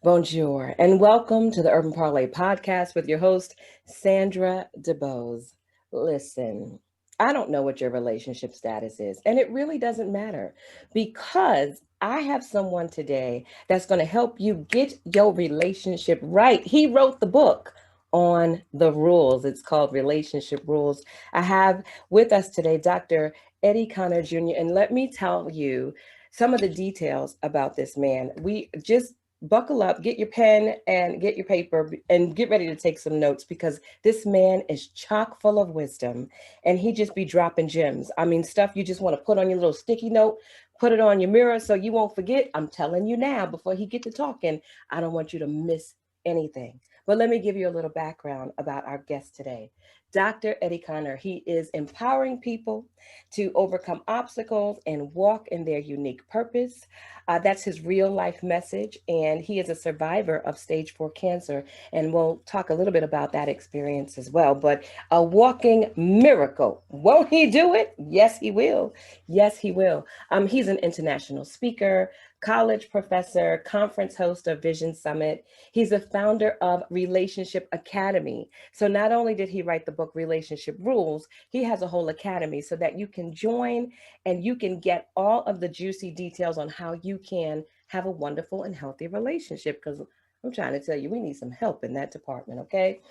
Bonjour, and welcome to the Urban Parlay podcast with your host, Sandra DeBose. Listen, I don't know what your relationship status is, and it really doesn't matter because I have someone today that's going to help you get your relationship right. He wrote the book on the rules. It's called Relationship Rules. I have with us today Dr. Eddie Connor Jr., and let me tell you some of the details about this man. We just buckle up, get your pen and get your paper and get ready to take some notes because this man is chock full of wisdom and he just be dropping gems. I mean, stuff you just want to put on your little sticky note, put it on your mirror so you won't forget. I'm telling you now before he get to talking, I don't want you to miss anything. But let me give you a little background about our guest today. Dr. Eddie Connor, he is empowering people to overcome obstacles and walk in their unique purpose. That's his real life message. And he is a survivor of stage 4 cancer. And we'll talk a little bit about that experience as well. But a walking miracle. Won't he do it? Yes, he will. Yes, he will. He's an international speaker, college professor, conference host of Vision Summit. He's the founder of Relationship Academy. So not only did he write the book Relationship Rules, he has a whole academy so that you can join and you can get all of the juicy details on how you can have a wonderful and healthy relationship. Because I'm trying to tell you, we need some help in that department, okay?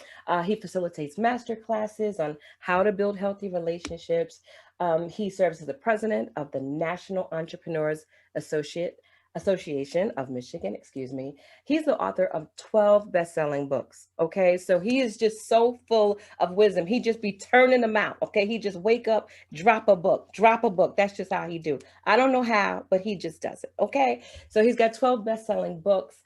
He facilitates master classes on how to build healthy relationships. He serves as the president of the National Entrepreneurs Associate Association of Michigan, excuse me. He's the author of 12 best-selling books, okay? So he is just so full of wisdom. He just be turning them out, okay? He just wake up, drop a book, drop a book. That's just how he do. I don't know how, but he just does it, okay? So he's got 12 best-selling books.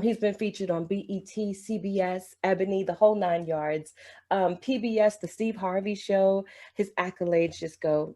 He's been featured on BET, CBS, Ebony, the whole nine yards, PBS, The Steve Harvey Show. His accolades just go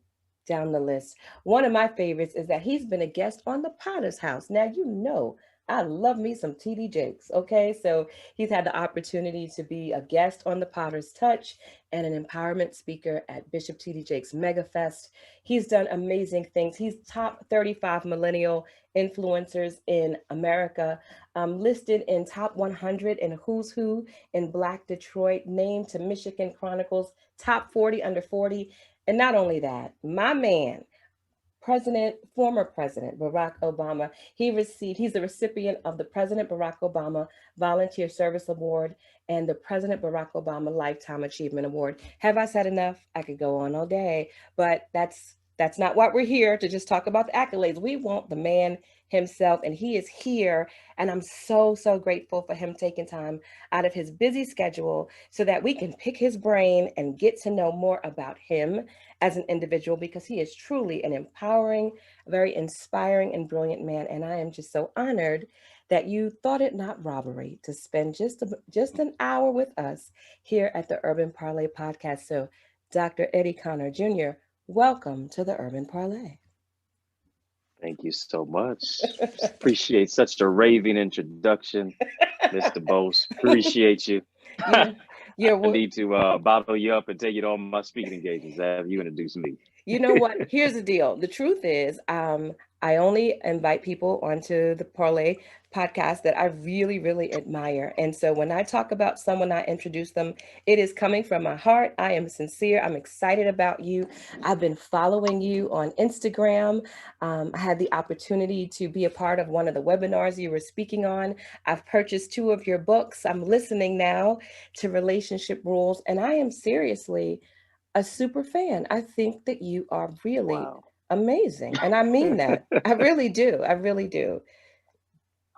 down the list. One of my favorites is that he's been a guest on the Potter's House. Now, you know, I love me some TD Jakes. Okay. So he's had the opportunity to be a guest on the Potter's Touch and an empowerment speaker at Bishop TD Jakes Mega Fest. He's done amazing things. He's top 35 millennial influencers in America, listed in top 100 in Who's Who in Black Detroit, named to Michigan Chronicles, top 40 under 40. And not only that, my man, former President Barack Obama, he's the recipient of the President Barack Obama Volunteer Service Award and the President Barack Obama Lifetime Achievement Award. Have I said enough? I could go on all day, but that's not what we're here to just talk about the accolades. We want the man himself, and he is here. And I'm so grateful for him taking time out of his busy schedule so that we can pick his brain and get to know more about him as an individual, because he is truly an empowering, very inspiring, and brilliant man. And I am just so honored that you thought it not robbery to spend just an hour with us here at the Urban Parlay podcast. So, Dr. Eddie Connor Jr., welcome to the Urban Parlay. Thank you so much. Appreciate such a raving introduction, Mr. Bose. Appreciate you. You're I need to bottle you up and take you to all my speaking engagements after you introduce me. You know what? Here's the deal. The truth is, I only invite people onto the Parlay podcast that I really admire. And so when I talk about someone, I introduce them, it is coming from my heart. I am sincere. I'm excited about you. I've been following you on Instagram. I had the opportunity to be a part of one of the webinars you were speaking on. I've purchased 2 of your books. I'm listening now to Relationship Rules, and I am seriously a super fan. I think that you are really Wow. amazing. And I mean that. I really do. I really do.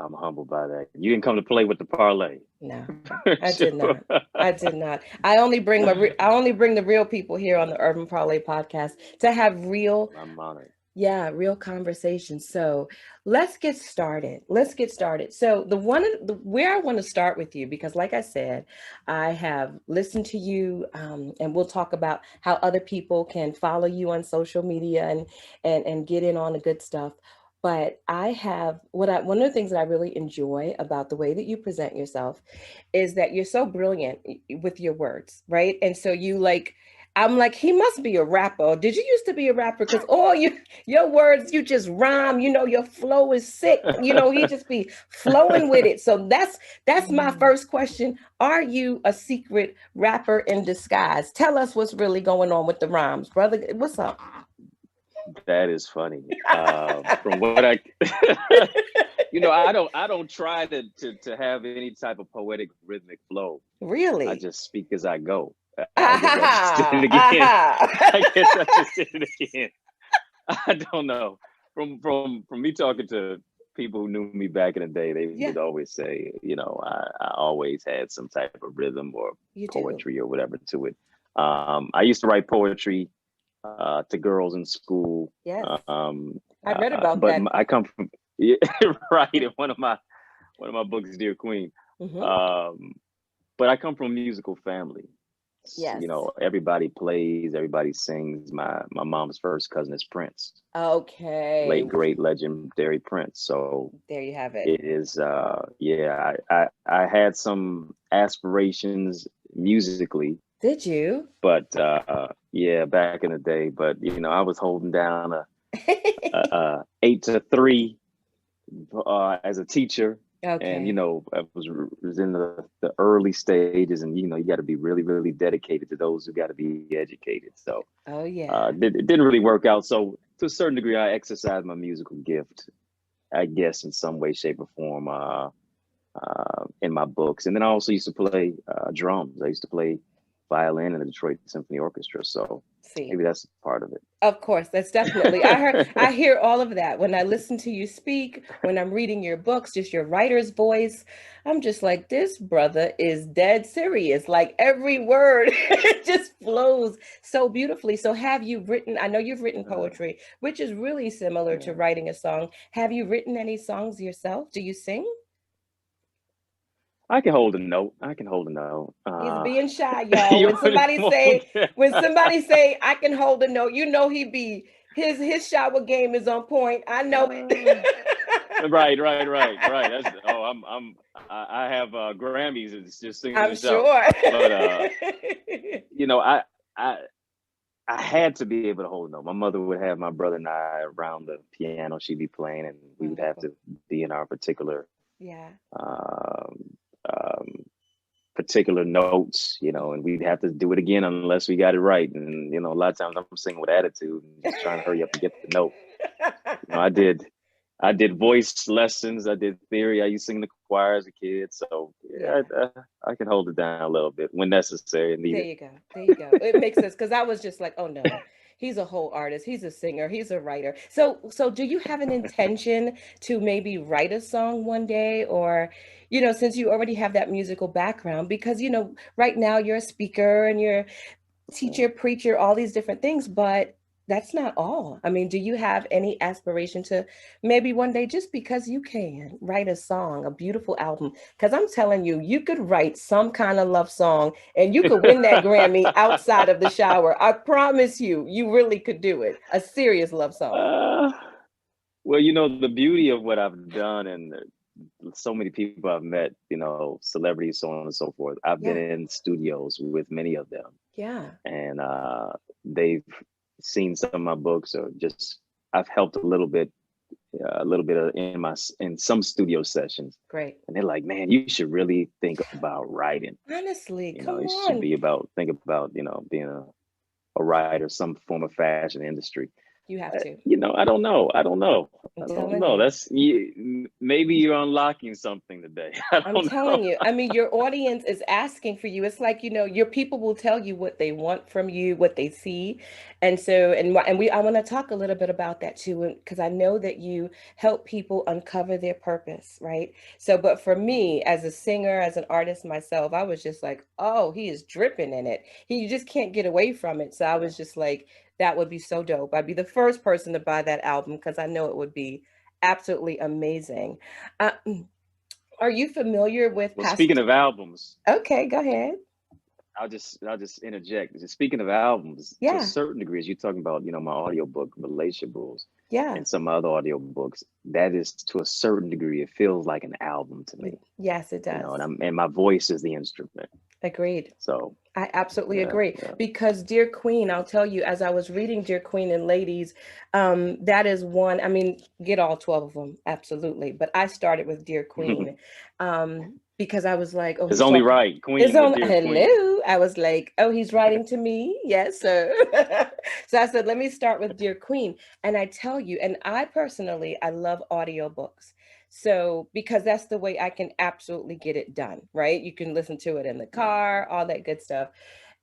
I'm humbled by that. You didn't come to play with the parlay. No, I did Sure. not. I did not. I only bring the real people here on the Urban Parlay podcast to have real, I'm honored. yeah, real conversations. So let's get started. Let's get started. So where I want to start with you, because like I said, I have listened to you, and we'll talk about how other people can follow you on social media and get in on the good stuff. But I have one of the things that I really enjoy about the way that you present yourself is that you're so brilliant with your words, right? And so you like I'm like, he must be a rapper. Did you used to be a rapper? Because all your words, you just rhyme. Your flow is sick. He just be flowing with it. So that's my first question. Are you a secret rapper in disguise? Tell us what's really going on with the rhymes, brother. What's up? That is funny. From what I, I don't try to have any type of poetic rhythmic flow. I Really? just speak as I go. I guess I just did it Aha, again. I aha. guess I just did it again. I don't know. From me talking to people who knew me back in the day, they would Yeah, always say, I always had some type of rhythm or you do. poetry or whatever to it. I used to write poetry to girls in school. Yes, I read about But that. I come from yeah, right in one of my books, Dear Queen. Hmm. Um, but I come from a musical family. Yes. Everybody plays, everybody sings. My mom's first cousin is Prince, Okay. late great legendary Prince. So There you have it. it is, yeah. I had some aspirations musically, Did you? but yeah, back in the day. But I was holding down a 8 to 3 as a teacher, and Okay. I was in the early stages, and you got to be really really dedicated to those who got to be educated. So Oh yeah. it didn't really work out. So to a certain degree, I exercised my musical gift, I guess, in some way, shape, or form, in my books. And then I also used to play drums. I used to play violin in the Detroit Symphony Orchestra. So See. maybe that's part of Of course, that's definitely. I hear all of that when I listen to you speak, when I'm reading your books, just your writer's voice. I'm just like, this brother is dead serious. Like every word it just flows so beautifully. So have you written, I know you've written it. poetry, which is really similar to Yeah. writing a song. Have you written any songs yourself? Do you sing? I can hold a note. I can hold a note. He's being shy, y'all. You When somebody won't say, get. when somebody say, I can hold a note, he be his shower game is on point. I know Uh, it. right. I have Grammys. It's just singing in I'm the shower. sure. But you know, I I I had to be able to hold a note. My mother would have my brother and I around the piano. She'd be playing, and we would have to Wonderful. be in our Yeah. um, um, particular notes, and we'd have to do it again unless we got it right. And a lot of times I'm singing with attitude and just trying to hurry up and get the note. I did voice lessons. I did theory. I used to sing in the choir as a kid. So yeah, Yeah. I can hold it down a little bit when necessary and There needed. you go. There you go. It makes sense because I was just like, oh no, he's a whole artist. He's a singer. He's a writer. So do you have an intention to maybe write a song one day, or, since you already have that musical background, because right now you're a speaker and you're teacher, preacher, all these different things, but that's not all. I mean, do you have any aspiration to maybe one day, just because you can, write a song, a beautiful album? Because I'm telling you, you could write some kind of love song and you could win that Grammy outside of the shower. I promise you, you really could do it. A serious love song. uh, well, the beauty of what I've done, and so many people I've met, celebrities, so on and so forth. I've been Yeah. in studios with many of them, Yeah. and they've seen some of my books, or just I've helped a little bit in some studio sessions, Great. and they're like, "Man, you should really think about writing. Honestly, come It should on. be about think about being a writer, some form of fashion industry." You have to. I don't know. I don't know. I'm I don't telling know. you. Maybe you're unlocking something today. I I'm don't know. telling you. I mean, your audience is asking for you. It's like, your people will tell you what they want from you, what they see. And so, I want to talk a little bit about that too, because I know that you help people uncover their purpose, right? So, but for me, as a singer, as an artist myself, I was just like, oh, he is dripping in it. You just can't get away from it. So I was just like, that would be so dope. I'd be the first person to buy that album because I know it would be absolutely amazing. Uh, are you familiar with Well, speaking past? of albums, Okay, go ahead. I'll just interject. Just speaking of albums, to a Yeah. certain degree, as you're talking about, my audiobook relationship rules. Yeah. and some other audiobooks, that is to a certain degree, it feels like an album to me, Yes, it you know, does. and my voice is the instrument. Agreed. So I absolutely yeah, agree yeah. because Dear Queen, I'll tell you, as I was reading Dear Queen and Ladies, that is one. I mean, get all 12 of them, absolutely. But I started with Dear Queen because I was like, oh, It's he's only talking. right, It's Queen, on. dear Queen. Hello. I was like, oh, he's writing to me. Yes, sir. So I said, let me start with Dear Queen. And I tell you, and I personally, I love audiobooks. So, because that's the way I can absolutely get it done, right? You can listen to it in the Yeah. car, all that good stuff.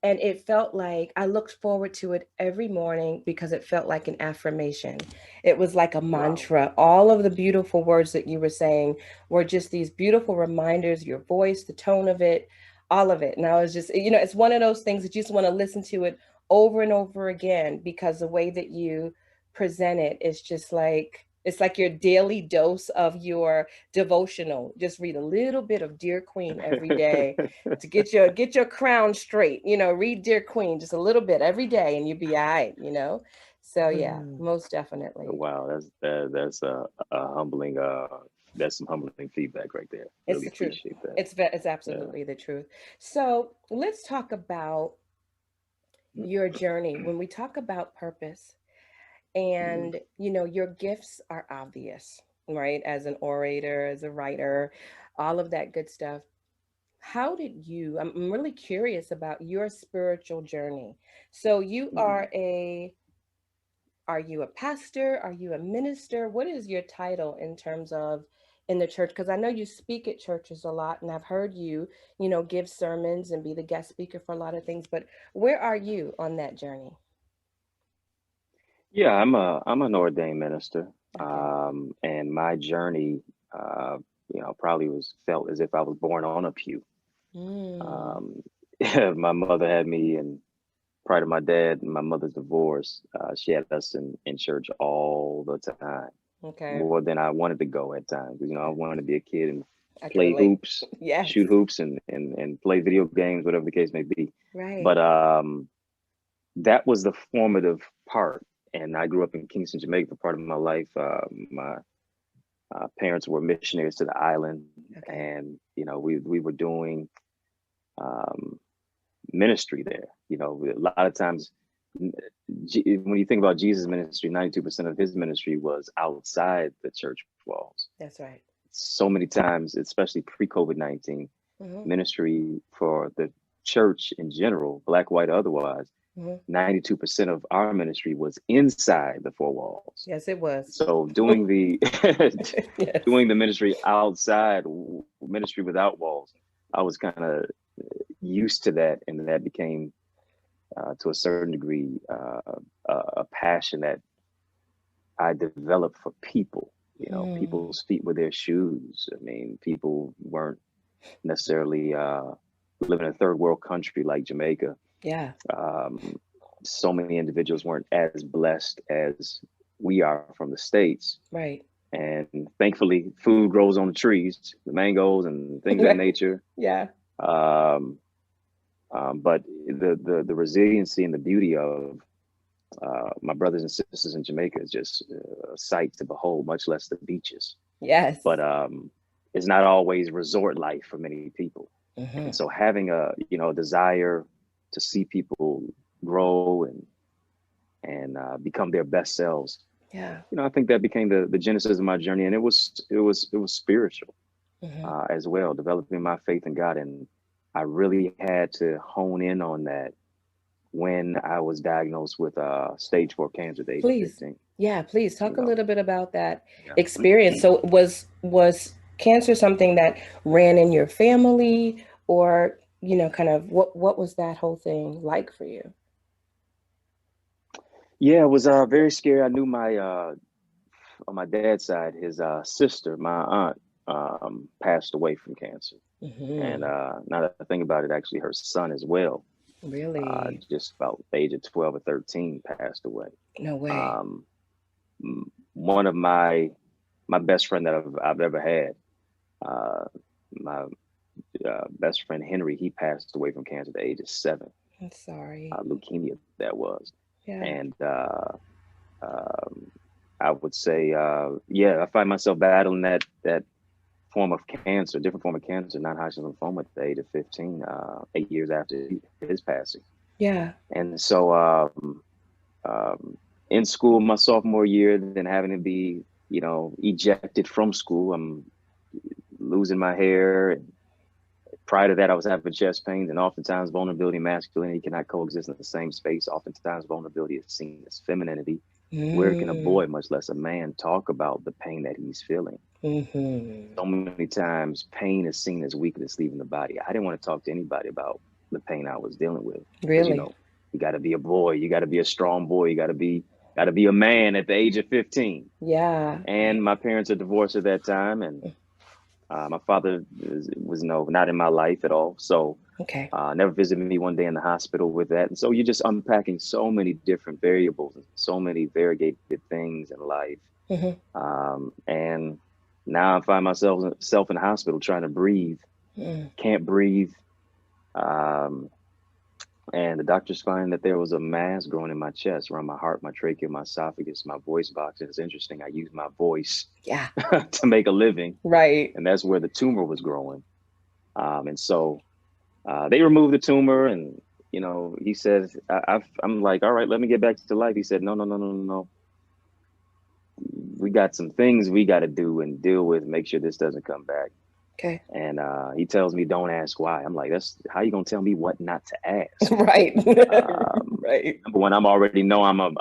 And it felt like I looked forward to it every morning because it felt like an affirmation. It was like a Wow. mantra. All of the beautiful words that you were saying were just these beautiful reminders, your voice, the tone of it, all of it. And I was just, it's one of those things that you just want to listen to it over and over again because the way that you present it is just like, it's like your daily dose of your devotional. Just read a little bit of Dear Queen every day to get your crown straight. Read Dear Queen just a little bit every day, and you'll be all right. So yeah, most definitely, Wow, that's a humbling that's some humbling feedback right there. Really it's the truth. appreciate that. It's Yeah. absolutely the truth. So let's talk about your journey. When we talk about purpose, Mhm. and your gifts are obvious, right? As an orator, as a writer, all of that good stuff. How did you I'm really curious about your spiritual journey. So Mhm. are you a pastor, are you a minister? What is your title in terms of in the church? Because I know you speak at churches a lot, and I've heard you give sermons and be the guest speaker for a lot of things, but where are you on that journey? Yeah, I'm an ordained minister, Okay. and my journey, uh, probably was felt as if I was born on a pew. Mm, Um, my mother had me, and prior to my dad and my mother's divorce, she had us in church all the time, okay. more than I wanted to go at times. I wanted to be a kid and I can play relate. hoops, Yes. shoot hoops, and play video games, whatever the case may be. Right. But that was the formative part. And I grew up in Kingston, Jamaica for part of my life. My parents were missionaries to the island, Okay. and we were doing um, ministry there. A lot of times, when you think about Jesus' ministry, 92% of his ministry was outside the church walls. That's right. So many times, especially pre-COVID-19, Hmm. ministry for the church in general, black, white, otherwise, Hmm. 92% of our ministry was inside the four walls. Yes, it was. So doing the Yes. doing the ministry outside, ministry without walls, I was kind of used to that, and that became to a certain degree a passion that I developed for people. Mm, People's feet were their shoes. I mean, people weren't necessarily living in a third world country like Jamaica. yeah. Um, so many individuals weren't as blessed as we are from the States. Right. And thankfully, food grows on the trees, the mangoes and things of that Right. nature. Yeah. Um, but the resiliency and the beauty of my brothers and sisters in Jamaica is just a sight to behold, much less the beaches. Yes. But it's not always resort life for many people. And Hmm. so having a desire to see people grow and become their best selves, Yeah. I think that became the genesis of my journey, and it was spiritual Hmm. as well, developing my faith in God. And I really had to hone in on that when I was diagnosed with stage 4 cancer at the age of Please. 15. Yeah, please You talk a know, little bit about that yeah. experience. So was cancer something that ran in your family, or kind of what was that whole thing like for you? Yeah, it was very scary. I knew my on my dad's side, his sister, my aunt, passed away from cancer. And Hmm. now that I think about it, actually, her son as well, Really? just about the age of 12 or 13, passed away. No way. Um, One of my best friend that I've ever had, uh, my best friend Henry, he passed away from cancer at the age of 7, I'm sorry. leukemia that was. Yeah. And um, I would say, yeah, I find myself battling that form of cancer, different form of cancer, non-Hodgkin's lymphoma at the age of 15, 8 years after his passing. Yeah. And so, um, in school, my sophomore year, then having to be, ejected from school, I'm losing my hair. And prior to that, I was having chest pains, and oftentimes vulnerability and masculinity cannot coexist in the same space. Oftentimes, vulnerability is seen as femininity. Where can a Mm. boy, much less a man, talk about the pain that he's feeling? Mm-hmm. So many times, pain is seen as weakness leaving the body. I didn't want to talk to anybody about the pain I was dealing with because Really? you got to be a boy, you got to be a strong boy, you got to be a man at the age of 15. Yeah. And my parents are divorced at that time, and my father was no not in my life at all. So Okay. never visited me one day in the hospital with that. And so you're just unpacking so many different variables and so many variegated things in life. Mm-hmm. And now I find myself self in the hospital trying to breathe, Mm. can't breathe. Um, and the doctors find that there was a mass growing in my chest, around my heart, my trachea, my esophagus, my voice box. And it's interesting. I use my voice Yeah. to make a living, Right. and that's where the tumor was growing. And so they removed the tumor, and he says, I'm like, all right, let me get back to life. He said, no, no, no, no, no, no. We got some things we got to do and deal with, make sure this doesn't come back. Okay. And he tells me, don't ask why. I'm like, that's how you gonna tell me what not to ask? Right. Um, Right. Number one, I'm already know I'm a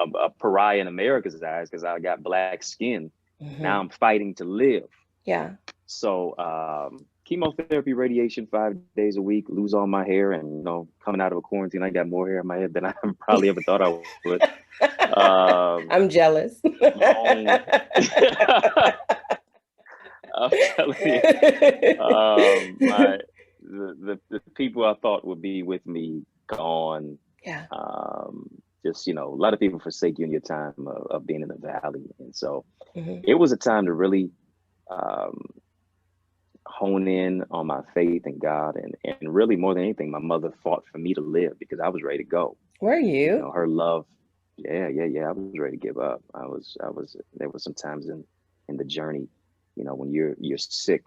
pariah in America's eyes because I got black skin. Now Mm-hmm. I'm fighting to live. Yeah. So chemotherapy, radiation, 5 days a week, lose all my hair, and coming out of a quarantine, I got more hair in my head than I probably ever thought I would. I'm jealous. Long. I'm telling you, my the people I thought would be with me gone. Yeah. Just a lot of people forsake you in your time of being in the valley, and so Hmm. it was a time to really um, hone in on my faith in God, and really more than anything, my mother fought for me to live because I was ready to go. Were you? Her love, yeah, yeah, yeah. I was ready to give up. I was. There was some times in the journey, when you're sick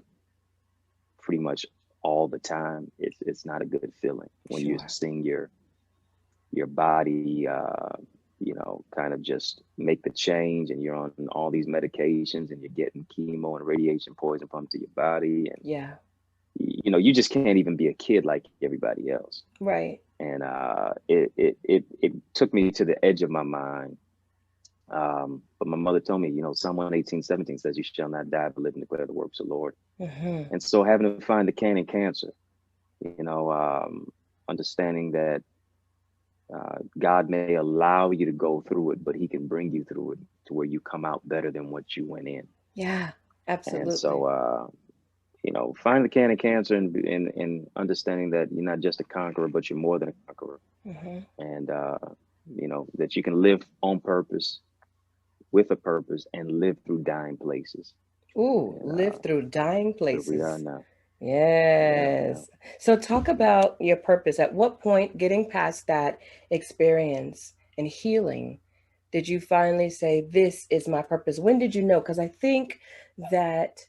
pretty much all the time, it's not a good feeling when you're Sure. seeing your body, kind of just make the change, and you're on all these medications, and you're getting chemo and radiation poison pumped to your body, and Yeah. you just can't even be a kid like everybody else. Right. And it took me to the edge of my mind. But my mother told me, Psalm 118:17 says, "You shall not die, but live and declare the works of the Lord." Hmm. And so having to find the can in cancer, you know, um, understanding that God may allow you to go through it, but He can bring you through it to where you come out better than what you went in. Yeah. And Absolutely. so, find the can of cancer, and understanding that you're not just a conqueror, but you're more than a conqueror. Hmm. And, that you can live on purpose, with a purpose, and live through dying places. Ooh, And live through dying here we are places. now. Yeah, yeah. Yes. So talk about your purpose. At what point, getting past that experience and healing, did you finally say, this is my purpose? When did you know? Because I think that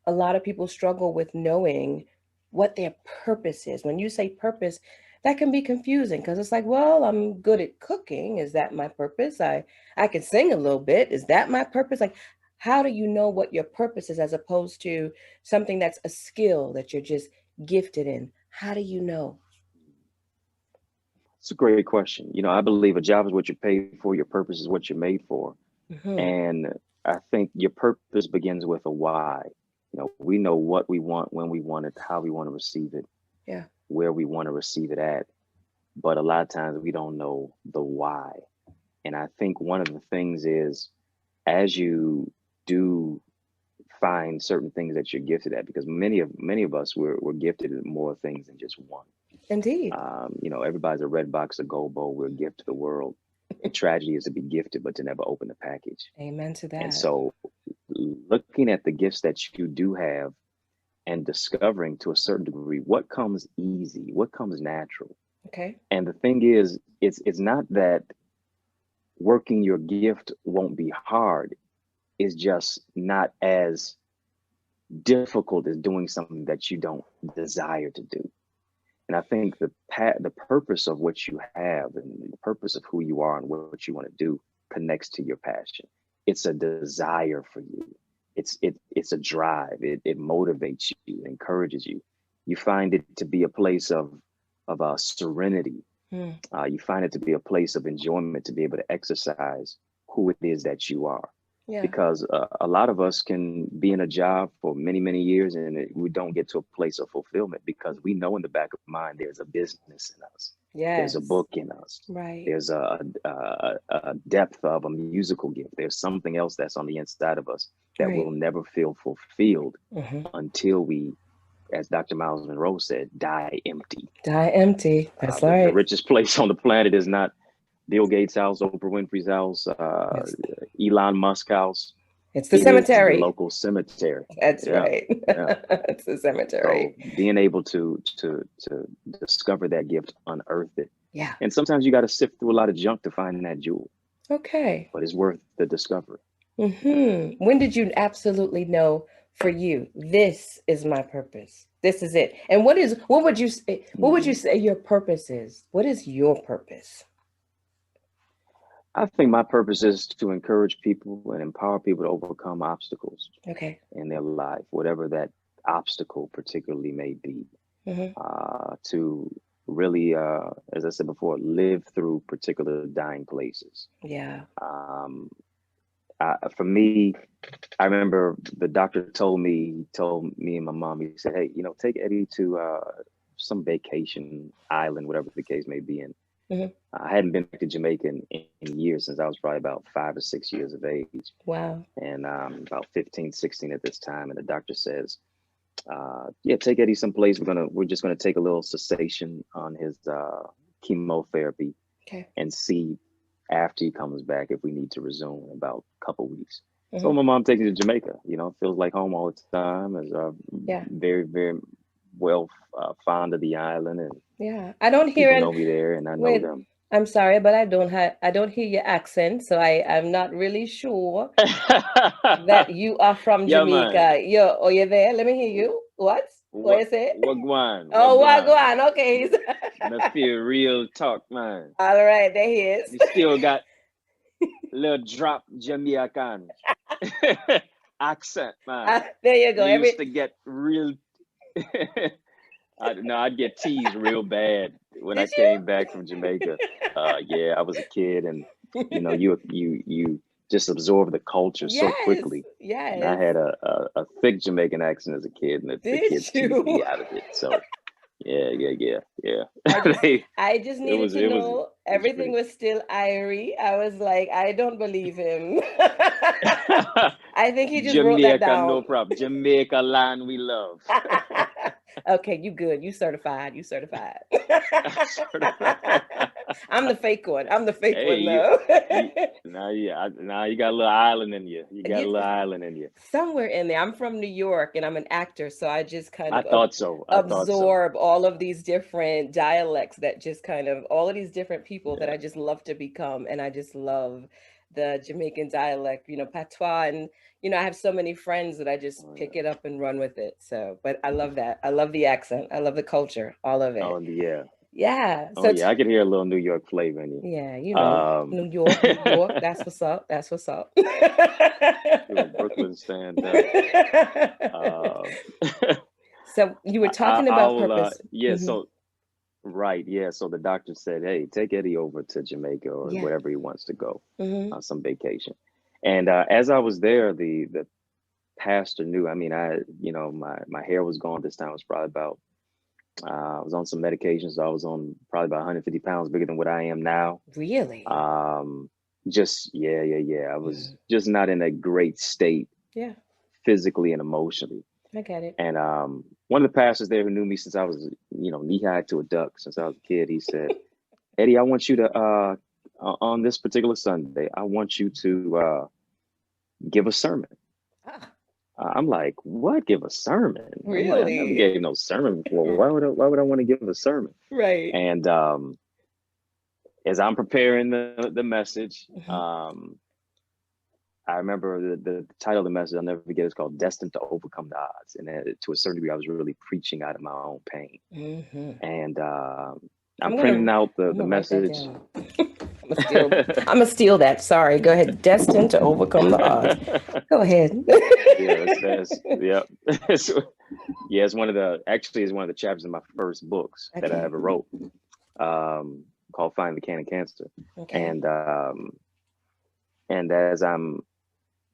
a lot of people struggle with knowing what their purpose is. When you say purpose, that can be confusing because it's like, well, I'm good at cooking. Is that my purpose? I can sing a little bit. Is that my purpose? Like, how do you know what your purpose is as opposed to something that's a skill that you're just gifted in? How do you know? It's a great question. I believe a job is what you're paid for, your purpose is what you're made for. Hmm. And I think your purpose begins with a why. We know what we want, when we want it, how we want to receive it, Yeah. where we want to receive it at. But a lot of times we don't know the why. And I think one of the things is, as you do find certain things that you're gifted at, because many of us we're gifted at more things than just one. Indeed. Everybody's a red box of gold. We're a gift to the world. And tragedy is to be gifted, but to never open the package. Amen to And that. so, looking at the gifts that you do have and discovering to a certain degree what comes easy, what comes natural. Okay. And the thing is, it's not that working your gift won't be hard. is just not as difficult as doing something that you don't desire to do. And I think the purpose of what you have and the purpose of who you are and what you want to do connects to your passion. It's a desire for you. It's a drive. It motivates you, encourages you. You find it to be a place of serenity. Mm. You find it to be a place of enjoyment to be able to exercise who it is that you are. Yeah. Because a lot of us can be in a job for many, many years and we don't get to a place of fulfillment because we know in the back of mind there's a business in us, there's a Yes. book in us, Right. there's a depth of a musical gift, there's something else that's on the inside of us that will Right. never feel fulfilled Hmm. until we, as Dr. Miles Monroe said, die empty. Die empty. That's The right. richest place on the planet is not Bill Gates' house, Oprah Winfrey's house, It's Elon Musk's house. it's the It is the cemetery. local cemetery. That's Yeah, right. yeah. It's the cemetery. So being able to discover that gift, unearth it, Yeah. and sometimes you got to sift through a lot of junk to find that jewel, Okay. but it's worth the discovery. When did you absolutely know for you, this is my purpose? This is it. And what would you say, what would you Mhm. say your purpose is? What is your purpose? I think my purpose is to encourage people and empower people to overcome obstacles Okay. in their life, whatever that obstacle particularly may be. Hmm. To really, as I said before, live through particular dying places. Yeah. Um, for me, I remember the doctor he told me and my mom, he said, "Hey, take Eddie to some vacation island, whatever the case may be." And Hmm. I hadn't been back to Jamaica in years since I was probably about 5 or 6 years of age, Wow. and about 15, 16 at this time. And the doctor says, yeah, take Eddie someplace. We're just gonna take a little cessation on his chemotherapy Okay. and see after he comes back if we need to resume in about a couple weeks. So Hmm. my mom takes me to Jamaica. Feels like home all the time. Is Yeah. very, very well fond of the island, and Yeah. I don't hear people an know me there, and I know wait, them. I'm sorry, but I don't hear your accent, so I'm not really sure that you are from Yeah, man. Jamaica. You there? Let me hear you. What What you say? wagwan, Oh, wagwan. Wagwan. Okay. Me feel real talk, man. All right, there he is. You still got little drop Jamaican accent, man. There you go. Me used to get real. No, I'd get teased real bad when I Did you? came back from Jamaica. Yeah, I was a kid, and you just absorb the culture so Yes, quickly. And I yes. had a thick Jamaican accent as a kid, and the Did kids teased you? me out of it. So yeah, yeah, yeah, I yeah. just I just It needed was to it was know it was everything pretty. was still Irie. I was like, I don't believe him. I think he just wrote that Jamaica, down. no problem. Jamaica land we love. Okay, you good. You certified. You certified. Certified. I'm the fake one. I'm the fake Hey, one though. you now you got a little island in you. You got a You, little island in you. somewhere in there. I'm from New York and I'm an actor, so I just kind I of thought so. I thought so. absorb all of these different dialects that just kind of all of these different people that Yeah. I just love to become. And I just love the Jamaican dialect, patois. And, I have so many friends that I just Oh, pick yeah. it up and run with it. So, but I love that. I love the accent. I love the culture, all of Oh it. yeah. Yeah. Oh yeah. I could hear a little New York flavor in Yeah, you. New York, New York. That's what's up. That's what's up. Yo, Brooklyn stand up. Um, So you were talking about I'll purpose. yeah. Hmm. So right, yeah. So the doctor said, "Hey, take Eddie over to Jamaica or Yeah. wherever he wants to go Hmm. on some vacation." And as I was there, the pastor knew. I mean, my hair was gone this time. It was probably about I was on some medications. So I was on probably about 150 pounds bigger than what I am now. Really? Um, just yeah, yeah, yeah. I was Mhm. just not in a great state Yeah, physically and emotionally. I get it. And one of the pastors there who knew me since I was, knee high to a duck since I was a kid, he said, "Eddie, I want you to on this particular Sunday, I want you to give a sermon." Ah, I'm like, "What? Give a sermon?" I'm like, "I never really? gave no sermon before. Why would I want to give a sermon?" Right. And as I'm preparing the message, Hmm. I remember the title of the message, I'll never forget, it's called Destined to Overcome the Odds. And to a certain degree, I was really preaching out of my own pain. Mm-hmm. And I'm printing out I'm the gonna write that message. down. I'm gonna steal that. Sorry. Go ahead. Destined to overcome the odds. Go ahead. Yeah, that's yeah. So, yeah, it's one of the actually it's one of the chapters in my first books that I Okay. ever wrote, called Find the Can of Cancer. Okay. And as I'm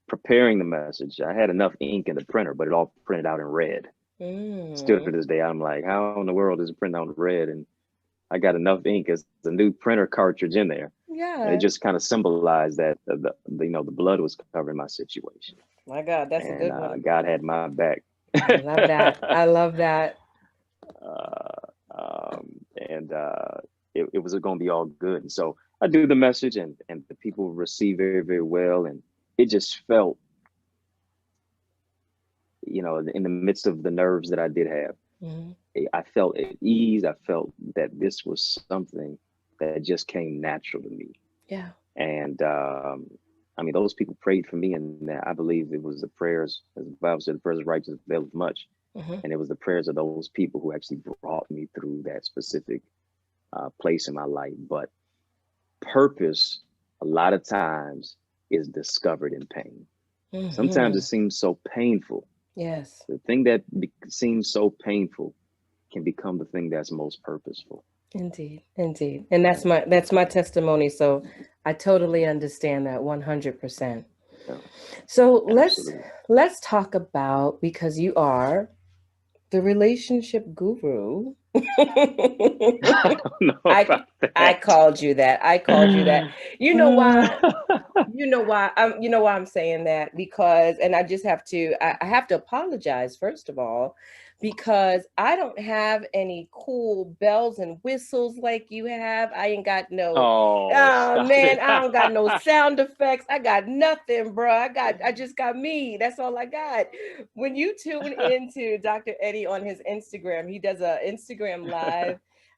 preparing the message, I had enough ink in the printer, but it all printed out in red. Still to Mm. this day, I'm like, how in the world is it printed out in red? And I got enough ink as the new printer cartridge in there. And it Yeah. just kind of symbolized that the blood was covering my situation, My God, that's a and good one. God had my back. I love that. I love that. uh, and it was going to be all good. And so I do the message, and the people receive very, very well. And it just felt, in the midst of the nerves that I did have, Hmm. I felt at ease. I felt that this was something that just came natural to me. Yeah. And I mean, those people prayed for me, and I believe it was the prayers, as the Bible said, the prayers of righteous availeth much. Hmm. And it was the prayers of those people who actually brought me through that specific place in my life. But purpose, a lot of times, is discovered in pain. Sometimes it Hmm. seems so painful. Yes. The thing that seems so painful can become the thing that's most purposeful. Indeed. Indeed. And that's my testimony. So I totally understand that 100%. Yeah, So absolutely. let's talk about, because you are the relationship guru. I don't know I about I that. called you that. I called you that. You know why? You know why I'm saying that, because, and I just have to, I have to apologize first of all, because I don't have any cool bells and whistles like you have. I ain't got no, Oh, oh stop man, it. I don't got no sound effects. I got nothing, bro. I just got me. That's all I got. When you tune into Dr. Eddie on his Instagram, he does a Instagram live.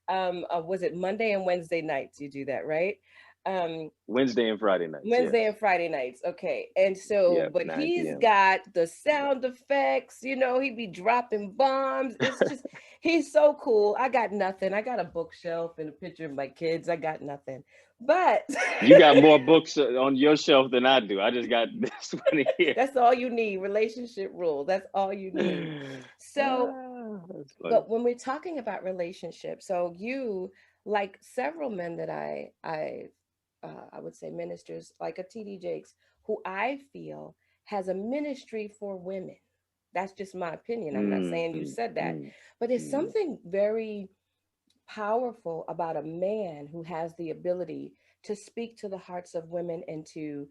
Was it Monday and Wednesday nights? You do that, right? Um, Wednesday and Friday nights, Wednesday yes. and Friday nights. Okay. And so, Yeah, but 9 he's p.m. got the sound effects, he be dropping bombs. It's just, he's so cool. I got nothing. I got a bookshelf and a picture of my kids. I got nothing. But You got more books on your shelf than I do. I just got this one here. that's all you need. Relationship rules. That's all you need. So, That's funny. but when we're talking about relationships, so you, like several men that I would say ministers, like a TD Jakes, who I feel has a ministry for women. That's just my opinion. I'm not saying you Mm, said that, mm, but there's mm, something very powerful about a man who has the ability to speak to the hearts of women and to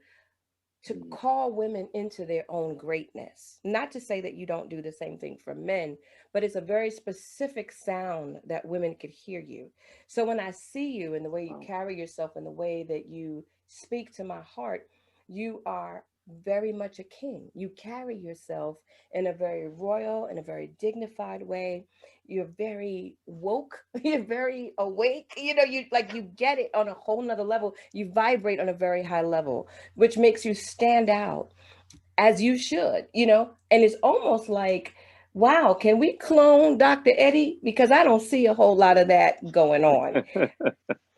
mm, call women into their own greatness. Not to say that you don't do the same thing for men, but it's a very specific sound that women could hear you. So when I see you and the way you wow. carry yourself and the way that you speak to my heart, you are very much a king. You carry yourself in a very royal and a very dignified way. You're very woke. You're very awake. You get it on a whole nother level. You vibrate on a very high level, which makes you stand out, as you should. And it's almost like, wow, can we clone Dr. Eddie? Because I don't see a whole lot of that going on.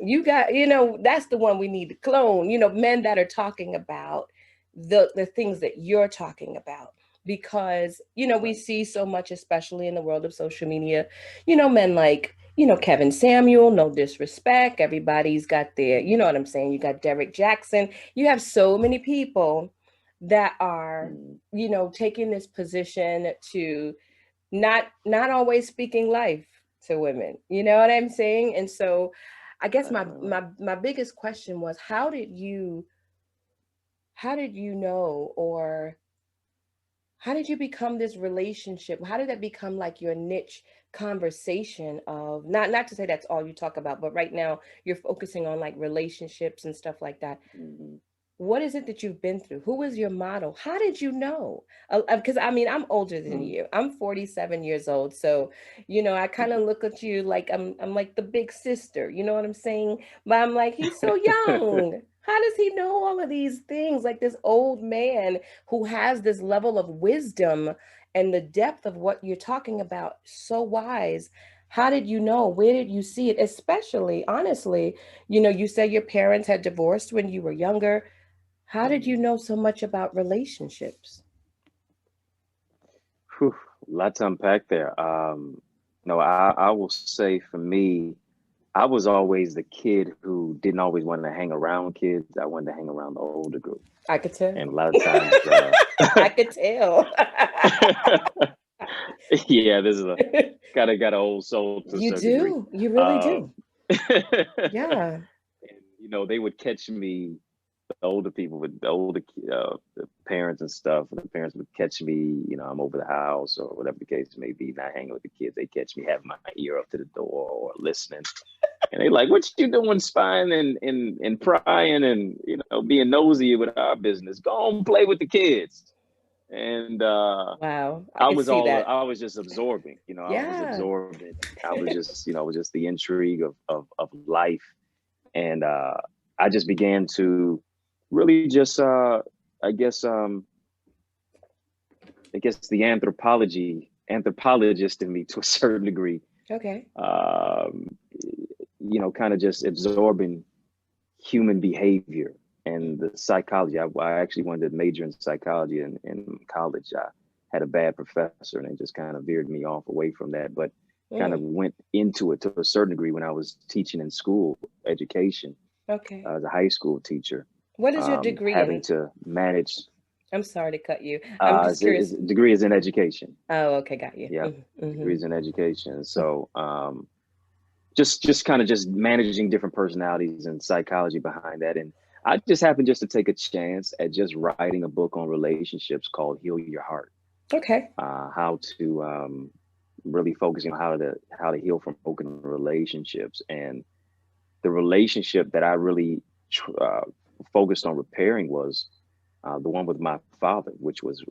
That's the one we need to clone, men that are talking about the things that you're talking about. Because, we Right. see so much, especially in the world of social media, men like, Kevin Samuel, no disrespect. Everybody's got their, you know what I'm saying? You got Derek Jackson. You have so many people that are, Mm, taking this position to not always speaking life to women. You know what I'm saying? And so I guess right, my right, right. my my biggest question was, how did you know, or how did you become this relationship? How did that become like your niche conversation of, not to say that's all you talk about, but right now you're focusing on like relationships and stuff like that. Mhm, What is it that you've been through? Who was your model? How did you know? Because I mean, I'm older than mm, you. I'm 47 years old. So, I kind of mhm. look at you like I'm like the big sister. You know what I'm saying? But I'm like, he's so young. How does he know all of these things? Like this old man who has this level of wisdom and the depth of what you're talking about, so wise. How did you know? Where did you see it? Especially, honestly, you said your parents had divorced when you were younger. How did you know so much about relationships? Whew, lot to unpack there. No, I will say for me, I was always the kid who didn't always want to hang around kids. I wanted to hang around the older group. I could And tell. a lot of times, I could tell. yeah, this is a got an old soul to a You certain degree. do. You really do. And Yeah. they would catch me, the older people with the parents and stuff. The parents would catch me, I'm over the house or whatever the case may be, not hanging with the kids. They catch me having my ear up to the door or listening, and they like, "What you doing, spying and prying and being nosy with our business? Go on, play with the kids." And Wow. I could see that. I was just absorbing. I was Yeah. absorbing. I was just it was just the intrigue of life, and I just began to really just I guess the anthropologist in me to a certain degree, Okay. um, kind of just absorbing human behavior and the psychology. I actually wanted to major in psychology in college. I had a bad professor and it just kind of veered me off away from that, but kind of Mm. went into it to a certain degree when I was teaching in school education Okay. as a high school teacher, What is your degree having in? to manage. I'm sorry to cut you. I'm just His curious. degree is in education. Oh, okay, got you. Yeah, Mm-hmm. degrees in education. So just kind of just managing different personalities and psychology behind that. And I just happened just to take a chance at just writing a book on relationships called Heal Your Heart. Okay. How to really focusing on how to heal from broken relationships. And the relationship that I really focused on repairing was the one with my father, which was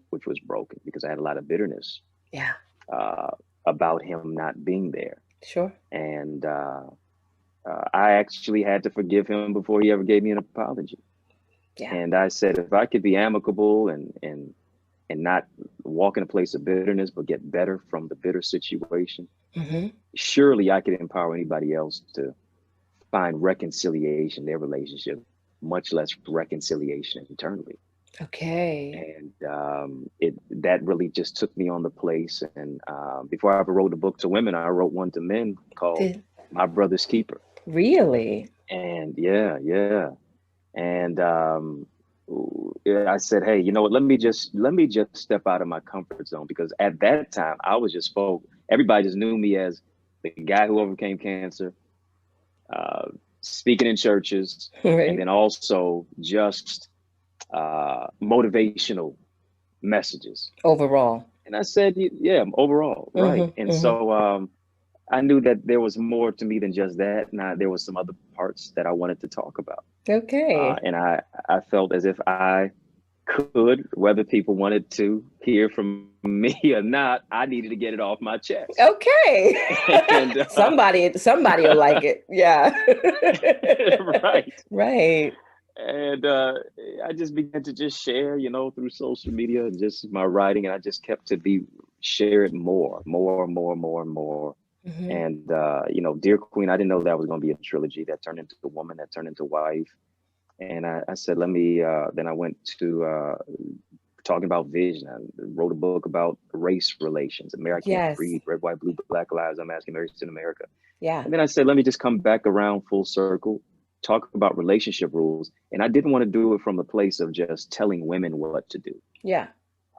broken because I had a lot of bitterness Yeah. uh, about him not being there. Sure. And I actually had to forgive him before he ever gave me an apology. Yeah. And I said, if I could be amicable and not walk in a place of bitterness, but get better from the bitter situation, Mm-hmm. surely I could empower anybody else to find reconciliation in their relationship, much less reconciliation internally. Okay. And it that really just took me on the place. And before I ever wrote a book to women, I wrote one to men called Did My Brother's Keeper. really? And yeah. And yeah, I said, hey, you know what? Let me just step out of my comfort zone, because at that time I was just everybody just knew me as the guy who overcame cancer, uh, speaking in churches, and Right. then also just motivational messages. Overall. And I said, yeah, overall, right. Mm-hmm. And Mm-hmm. so I knew that there was more to me than just that. And there was some other parts that I wanted to talk about. Okay. And I felt as if I could, whether people wanted to hear from me or not, I needed to get it off my chest. Okay. And somebody will like it. Yeah. right. Right. And I just began to just share, through social media and just my writing, and I just kept to share it more. Mm-hmm. And Dear Queen, I didn't know that was going to be a trilogy that turned into a woman, that turned into wife. And I said, let me. Then I went to talking about vision. I wrote a book about race relations, American Yes. Creed, red, white, blue, black lives. I'm asking Americans in America. Yeah. And then I said, let me just come back around full circle, talk about relationship rules. And I didn't want to do it from the place of just telling women what to do. Yeah.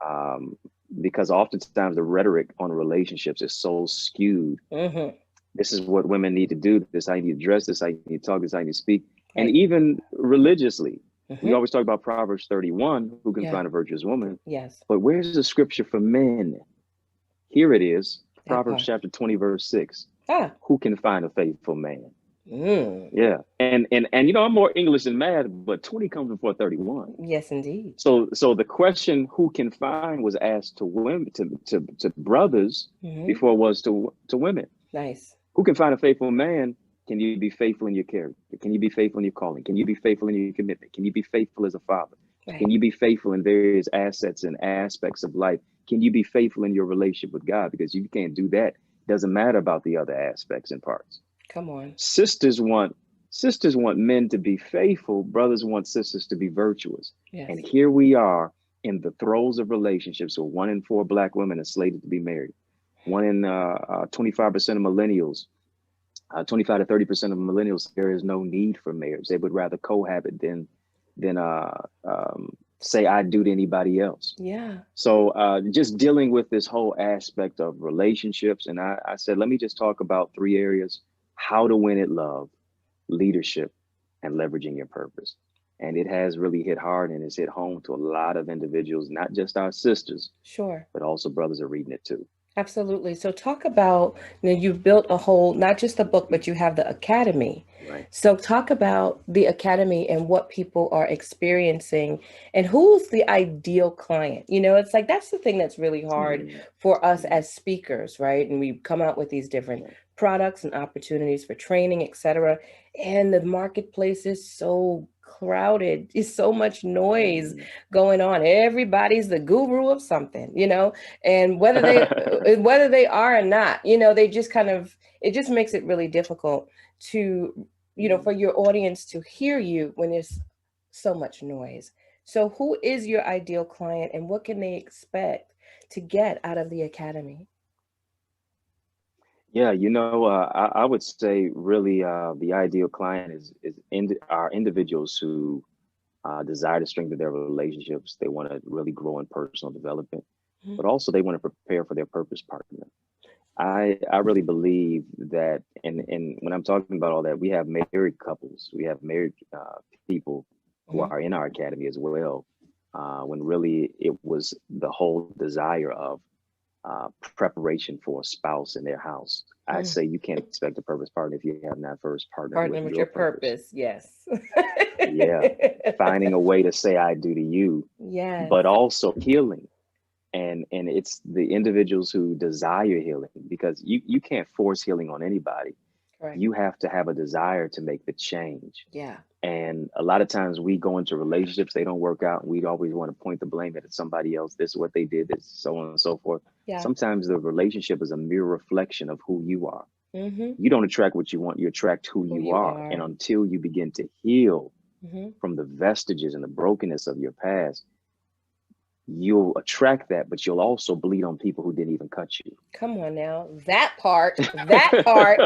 Um, because oftentimes the rhetoric on relationships is so skewed. Mm-hmm. This is what women need to do. This is how you need to dress. This is how you need to talk. This is how you need to speak. And Right. even religiously, we Mm-hmm. always talk about Proverbs 31, who can Yeah. find a virtuous woman? Yes. But where's the scripture for men? Here it is, That Proverbs part. chapter 20, verse 6. Ah. Who can find a faithful man? Mm. Yeah. And I'm more English than math, but 20 comes before 31. Yes, indeed. So the question who can find was asked to women, to brothers Mm-hmm. before it was to women. Nice. Who can find a faithful man? Can you be faithful in your character? Can you be faithful in your calling? Can you be faithful in your commitment? Can you be faithful as a father? Can Right. you be faithful in various assets and aspects of life? Can you be faithful in your relationship with God? Because you can't do that. It doesn't matter about the other aspects and parts. Come on. Sisters want sisters want men to be faithful. Brothers want sisters to be virtuous. And Yes. here we are in the throes of relationships where 1 in 4 Black women are slated to be married. 25% of millennials 25 to 30% of millennials, there is no need for marriage. They would rather cohabit than say I do to anybody else. Yeah. So just dealing with this whole aspect of relationships. And I said, let me just talk about 3 areas: how to win at love, leadership, and leveraging your purpose. And it has really hit hard and it's hit home to a lot of individuals, not just our sisters, Sure. but also brothers are reading it too. Absolutely. So talk about, you've built a whole, not just the book, but you have the academy. Right. So talk about the academy and what people are experiencing and who's the ideal client. It's like that's the thing that's really hard Mm, for us mm, as speakers, right? And we come out with these different yeah. products and opportunities for training, etc. And the marketplace is so crowded. It's so much noise Mm. going on. Everybody's the guru of something. And whether they are or not, they just kind of, it just makes it really difficult to, for Mm. your audience to hear you when there's so much noise. So who is your ideal client and what can they expect to get out of the academy? Yeah, I would say really the ideal client are individuals who desire to strengthen their relationships. They want to really grow in personal development, Mhm. but also they want to prepare for their purpose partner. I really believe that, and when I'm talking about all that, we have married couples, we have married people who Mhm. are in our academy as well. When really it was the whole desire of preparation for a spouse in their house. I Mhm. say you can't expect a purpose partner if you have not first partnered with Partner with your your purpose. purpose. Yes. Yeah, finding a way to say I do to you, Yes. but also healing. And it's the individuals who desire healing because you can't force healing on anybody. Correct. You have to have a desire to make the change. Yeah. And a lot of times we go into relationships, they don't work out, and we always want to point the blame at somebody else. This is what they did, this, so on and so forth. Yeah. Sometimes the relationship is a mere reflection of who you are. Mm-hmm. You don't attract what you want, you attract who Who you you are. And are. until you begin to heal Mm-hmm. from the vestiges and the brokenness of your past, you'll attract that, but you'll also bleed on people who didn't even cut you. Come on now. That part. That part.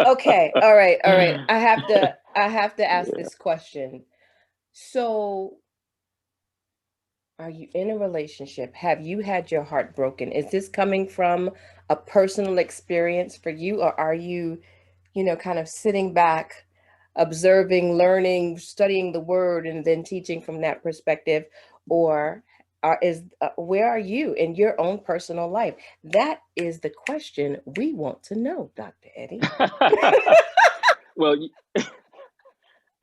Okay. All right. All right. I have to ask Yeah. this question. So, are you in a relationship? Have you had your heart broken? Is this coming from a personal experience for you, or are you, kind of sitting back, observing, learning, studying the word, and then teaching from that perspective? Or where are you in your own personal life? That is the question we want to know, Dr. Eddie. Well,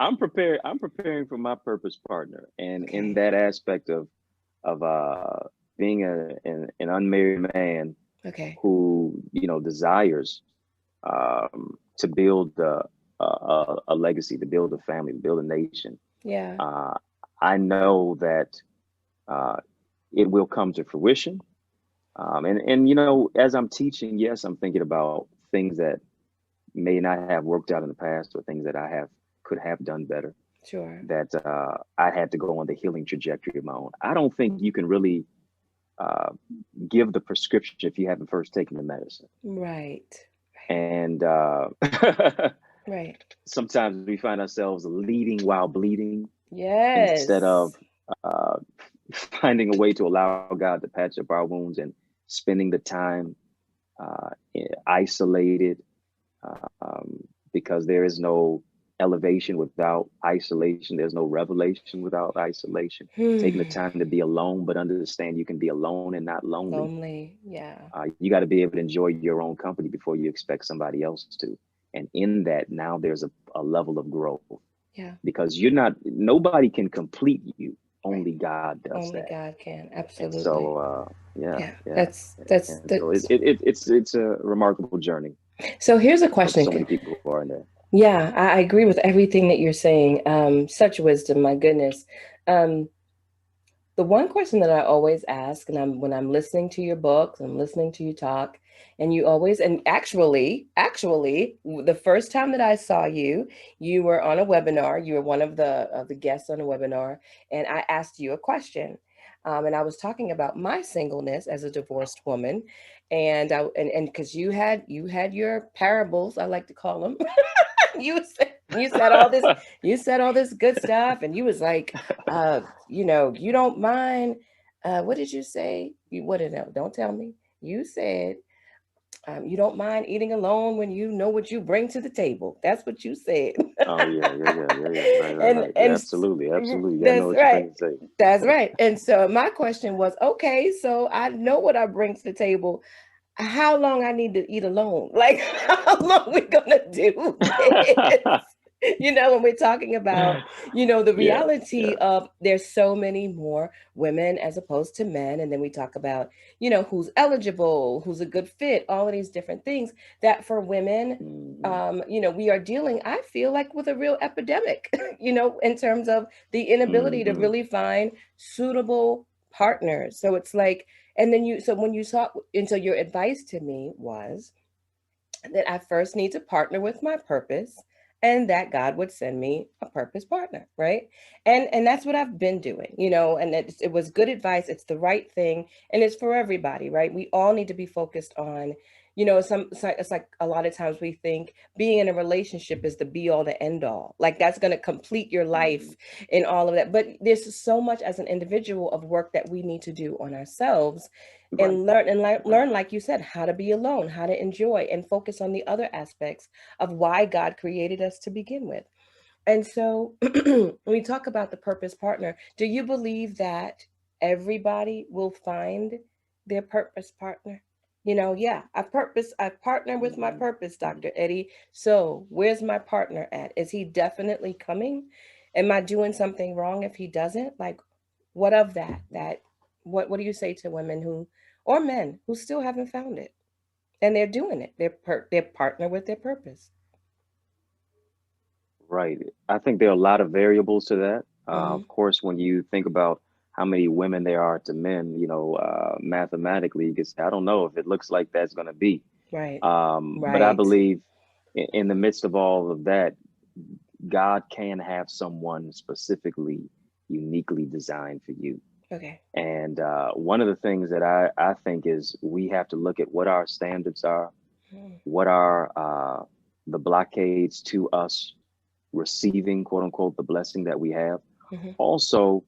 I'm prepared. I'm preparing for my purpose partner, and in Okay. that aspect of being an unmarried man Okay. who desires to build a legacy, to build a family, to build a nation. Yeah. Uh, I know that uh, it will come to fruition. And as I'm teaching, yes, I'm thinking about things that may not have worked out in the past, or things that I have could have done better. Sure. That I had to go on the healing trajectory of my own. I don't think you can really uh, give the prescription if you haven't first taken the medicine. Right. And Right. sometimes we find ourselves leading while bleeding instead of Yes. uh, finding a way to allow God to patch up our wounds and spending the time isolated because there is no elevation without isolation. There's no revelation without isolation. Taking the Hmm. time to be alone, but understand you can be alone and not lonely. Lonely. Yeah. You got to be able to enjoy your own company before you expect somebody else to. And in that, now there's a level of growth Yeah. because nobody can complete you. Right. Only God does Only that. God can. And Absolutely. so, yeah, Yeah. yeah. That's And so that's it's a remarkable journey, so here's a but question. so many people are in there. Yeah, I agree with everything that you're saying. Such wisdom, my goodness. Um, the one question that I always ask, and I'm when I'm listening to your books, I'm listening to you talk, and you always, and actually, the first time that I saw you, you were on a webinar. You were one of the guests on a webinar, and I asked you a question, and I was talking about my singleness as a divorced woman, and because you had your parables, I like to call them. You said all this, you said all this good stuff, and you was like, uh you don't mind, what did you say? You what did don't tell me. You said, you don't mind eating alone when you know what you bring to the table. That's what you said. Oh yeah, yeah, yeah, yeah, yeah. Right, right, and right. and Absolutely, absolutely. You gotta know that's what you right. bring to say. That's right. And so my question was, okay, so I know what I bring to the table. How long I need to eat alone? Like, how long we gonna do this? When we're talking about, the Yeah, reality yeah. of there's so many more women as opposed to men. And then we talk about, who's eligible, who's a good fit, all of these different things that for women, Hmm. we are dealing, I feel like, with a real epidemic, in terms of the inability to Hmm. really find suitable partners. So it's like, and then so when you saw, and so your advice to me was that I first need to partner with my purpose, and that God would send me a purpose partner, right? And that's what I've been doing, and it was good advice. It's the right thing, and it's for everybody, right? We all need to be focused on, it's like a lot of times we think being in a relationship is the be all the end all, like that's going to complete your life Hmm. and all of that. But there's so much as an individual of work that we need to do on ourselves, Right, and learn and right. learn, like you said, how to be alone, how to enjoy, and focus on the other aspects of why God created us to begin with. And so when we talk about the purpose partner, do you believe that everybody will find their purpose partner? Yeah, I partner with my Hmm. purpose, Dr. Eddie. So where's my partner at? Is he definitely coming? Am I doing something wrong if he doesn't? Like, what of that? What do you say to women who, or men who still haven't found it, and they're doing it? They're partner with their purpose. Right. I think there are a lot of variables to that. Mm-hmm. Of course, when you think about how many women there are to men, mathematically, you can say, I don't know if it looks like that's going to be. Right. But I Right. believe in the midst of all of that, God can have someone specifically, uniquely designed for you. Okay. And one of the things that I think is we have to look at what our standards are, what are the blockades to us receiving, quote unquote, the blessing that we have. Mm-hmm. Also,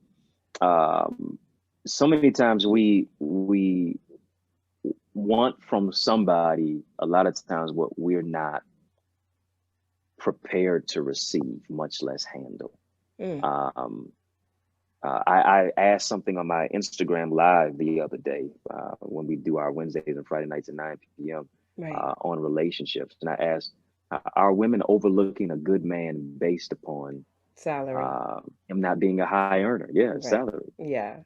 um, so many times we want from somebody a lot of times what we're not prepared to receive, much less handle. Mm. Um, I asked something on my Instagram live the other day when we do our Wednesdays and Friday nights at 9 p.m. Right. On relationships, and I asked, "Are women overlooking a good man based upon Salary. him not being a high earner?" Yeah, Right. salary. Yeah.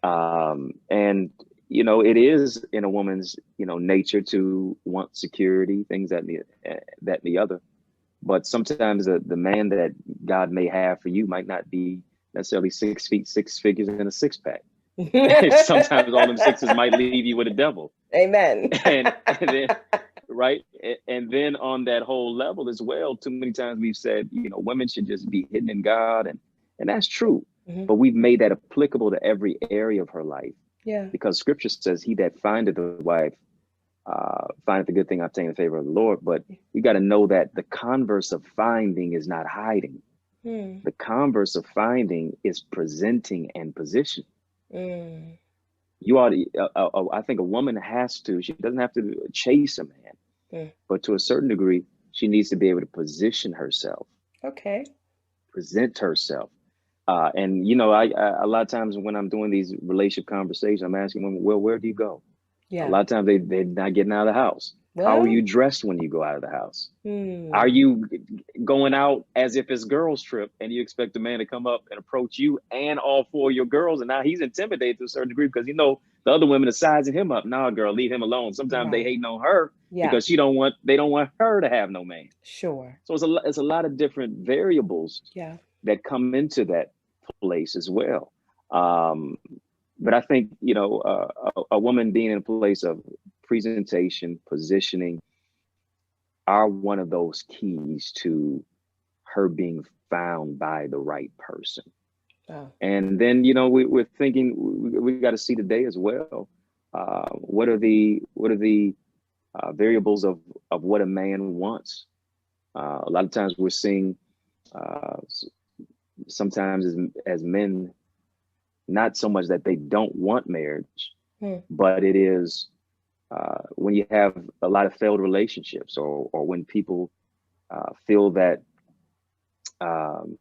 And it is in a woman's nature to want security, things that and the other. But sometimes the man that God may have for you might not be necessarily 6 feet, six figures, and a six pack. Sometimes all them sixes might leave you with a devil. Amen. And then right, and then on that whole level as well, too many times we've said women should just be hidden in God, and that's true, Hmm. but we've made that applicable to every area of her life, Yeah. because Scripture says, "He that findeth a wife findeth a good thing, obtain the favor of the Lord." But we got to know that the converse of finding is not hiding. Mm. The converse of finding is presenting and position. Mm. You ought to, I think a woman has to, she doesn't have to chase a man, Mm. but to a certain degree, she needs to be able to position herself, Okay. present herself. And a lot of times when I'm doing these relationship conversations, I'm asking women, well, where do you go? A Yeah. lot of times they're not getting out of the house. How are Well. you dressed when you go out of the house? Are Hmm. you going out as if it's girls' trip and you expect a man to come up and approach you and all four of your girls? And now he's intimidated to a certain degree because the other women are sizing him up. Nah, girl, leave him alone. Sometimes they Right. hating on her Yeah. because they don't want her to have no man. Sure. So it's a lot of different variables Yeah. that come into that place as well. Um, but I think a woman being in a place of presentation, positioning, are one of those keys to her being found by the right person. Oh. And then we're thinking we got to see today as well. What are the variables of what a man wants? A lot of times we're seeing uh, sometimes as men, not so much that they don't want marriage, Hmm. but it is when you have a lot of failed relationships, or when people feel that um,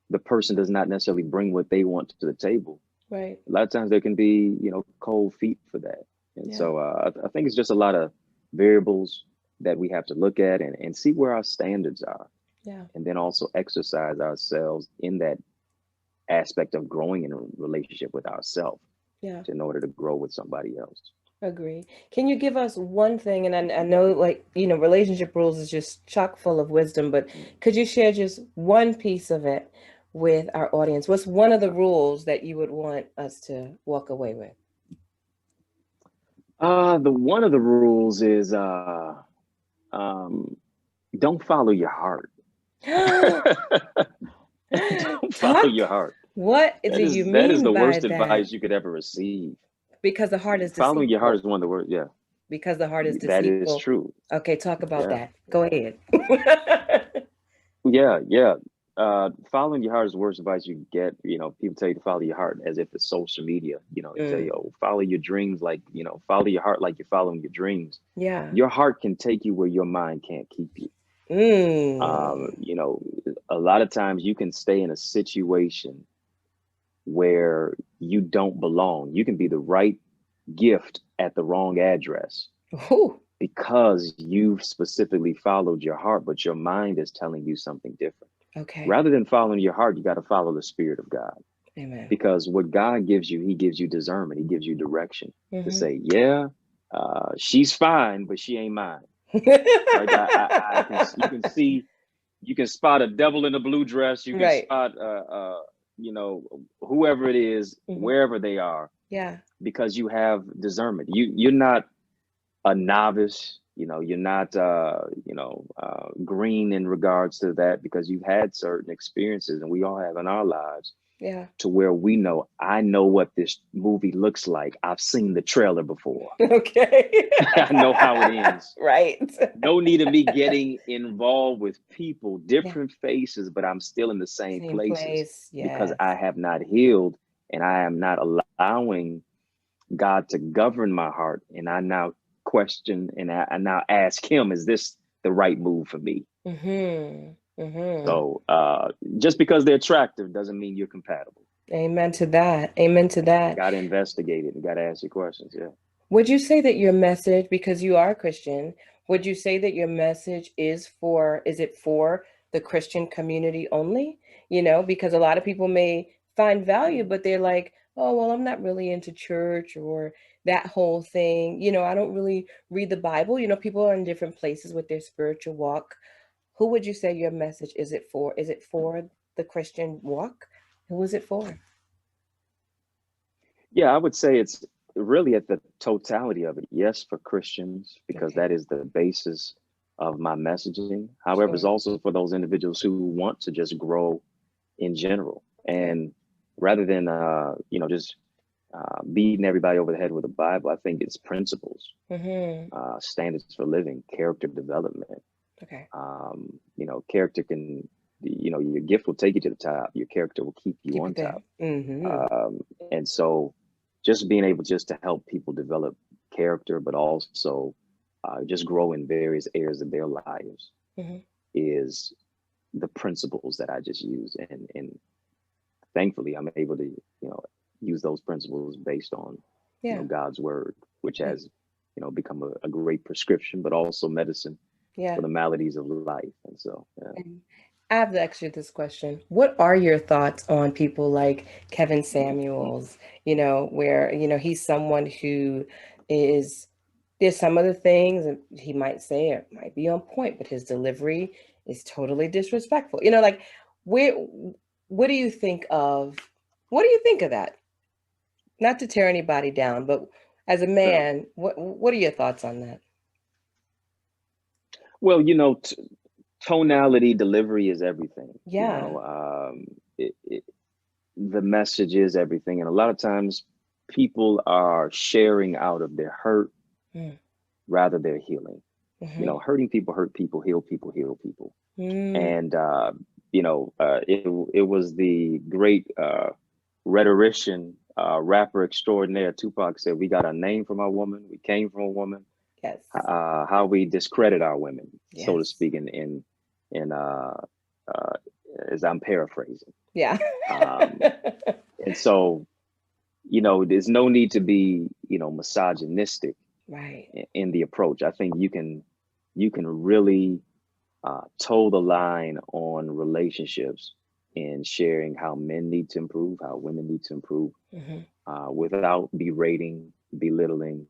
the person does not necessarily bring what they want to the table. Right. A lot of times there can be cold feet for that, and Yeah. so I think it's just a lot of variables that we have to look at and see where our standards are, Yeah. and then also exercise ourselves in that aspect of growing in a relationship with ourselves Yeah. in order to grow with somebody else. Agree. Can you give us one thing? And I know, like, relationship rules is just chock full of wisdom, but could you share just one piece of it with our audience? What's one of the rules that you would want us to walk away with? The one of the rules is um, don't follow your heart. Don't follow Talk. your heart. What do That you is that is mean the by worst that? advice you could ever receive. Because the heart is Following your heart deceitful. is one of the worst. Yeah, Because the heart is that is deceitful. true. Okay, talk about Yeah, that. Go ahead. yeah. Following your heart is the worst advice you get. People tell you to follow your heart as if it's social media. They tell you, Mm, oh, follow your dreams, like, follow your heart like you're following your dreams. yeah. Your heart can take you where your mind can't keep you. Mm. You know, a lot of times you can stay in a situation where you don't belong. You can be the right gift at the wrong address Ooh, because you've specifically followed your heart, but your mind is telling you something different. okay. Rather than following your heart, you got to follow the Spirit of God, Amen. because what God gives you, He gives you discernment, He gives you direction to Hmm. say, yeah, she's fine, but she ain't mine. Right? I can, you can spot a devil in a blue dress. You can Right. spot, you know, whoever it is, Hmm. wherever they are, Yeah. because you have discernment. You're not a novice. You're not, green in regards to that, because you've had certain experiences, and we all have in our lives, Yeah. to where we know, I know what this movie looks like. I've seen the trailer before. Okay. I know how it ends. Right. No need of me getting involved with people, Yeah. different faces, but I'm still in the same Same places place. because Yes. I have not healed, and I am not allowing God to govern my heart. And I now question, and I now ask Him, is this the right move for me? Hmm. Hmm. So just because they're attractive doesn't mean you're compatible. Amen to that. Amen to that. Got to investigate it and got to ask your questions. Yeah. Would you say that your message, because you are a Christian, would you say that your message is it for the Christian community only? Because a lot of people may find value, but they're like, oh, well, I'm not really into church or that whole thing. I don't really read the Bible. People are in different places with their spiritual walk. Who would you say your message is it for? Is it for the Christian walk? Who is it for? Yeah, I would say it's really at the totality of it. Yes, for Christians, because Okay, that is the basis of my messaging. However, it's sure. also for those individuals who want to just grow in general. Okay. And rather than, just beating everybody over the head with the Bible, I think it's principles, Mm-hmm. standards for living, character development. Okay. Character can, your gift will take you to the top. Your character will keep you Keep on it there. top. Mm-hmm. And so just being able just to help people develop character, but also just grow in various areas of their lives, Mm-hmm. is the principles that I just use. And thankfully, I'm able to, use those principles based on, Yeah. God's word, which Yeah. has, become a great prescription, but also medicine for Yeah. the maladies of life. And so, yeah. And I have to ask you this question. What are your thoughts on people like Kevin Samuels, where, he's someone who is there's some of the things and he might say it might be on point, but his delivery is totally disrespectful. Like where what do you think of what do you think of that? Not to tear anybody down, but as a Sure. man, what are your thoughts on that? Well, tonality, delivery is everything. Yeah. The message is everything, and a lot of times people are sharing out of their hurt Mm. rather they're healing. Mm-hmm. Hurting people hurt people, heal people heal people. Mm. And it was the great rhetorician, rapper extraordinaire Tupac said, "We got a name from our woman. We came from a woman. Yes. How we discredit our women, so to Yes. speak." In uh, as I'm paraphrasing. Yeah. Um, and so, there's no need to be, misogynistic Right. in the approach. I think you can really toe the line on relationships in sharing how men need to improve, how women need to improve, Mm-hmm. without berating, belittling,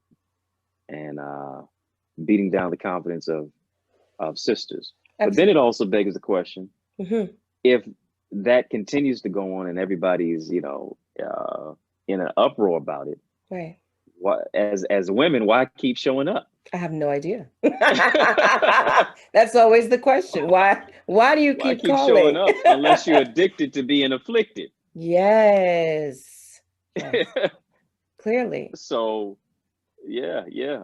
and beating down the confidence of sisters. But then it Absolutely. also begs the question: Mm-hmm. if that continues to go on and everybody's, in an uproar about it, Right. what as women, why keep showing up? I have no idea. That's always the question. Why do you Why keep keep showing calling? up unless you're addicted to being afflicted? Yes. Yes. Clearly. So yeah, yeah.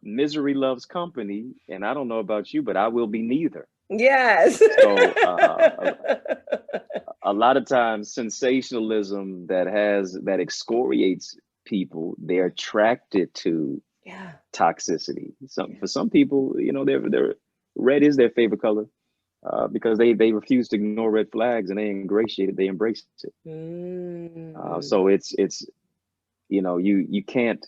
Misery loves company, and I don't know about you, but I will be neither. Yes. So a lot of times, sensationalism that excoriates people, they're attracted to Yeah. toxicity. Yeah. For some people, they're red is their favorite color, because they refuse to ignore red flags and they ingratiate it, they embrace it. Mm. So it's you can't